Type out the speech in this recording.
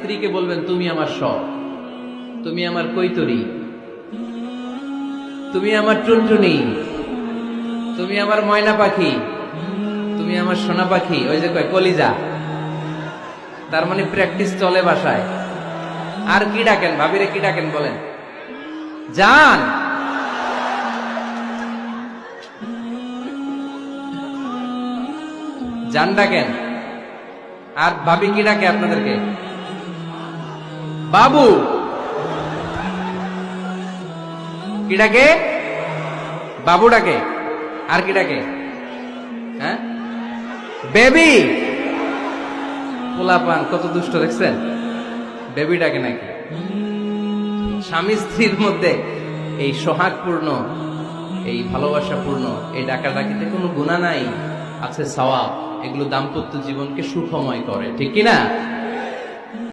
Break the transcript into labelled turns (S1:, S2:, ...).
S1: স্ত্রীকে বলবেন তুমি আমার সব, তুমি আমার কৈতরী, তুমি আমার টুনটুনি, তুমি আমার ময়না পাখি, তুমি আমার সোনা পাখি। ওই যে কয় কলিজা, তার মানে প্র্যাকটিস চলে বাসায়। আর কি ডাকেন ভাবিরে, কি ডাকেন বলেন? জান। জান ডাকেন। আর ভাবি কি ডাকে আপনাদেরকে? বাবু। কি ডাকে? বাবু ডাকে। আর কি ডাকে? হ্যাঁ, বেবি। পোলাপান কত দুষ্ট দেখছেন, বেবি ডাকে নাকি? স্বামী স্ত্রীর মধ্যে এই সোহাগপূর্ণ, এই ভালোবাসাপূর্ণ এই ডাকাডাকিতে কোনো গুনাহ নাই, আছে সওয়াব। এগুলো দাম্পত্য জীবনকে সুখময় করে, ঠিক কিনা?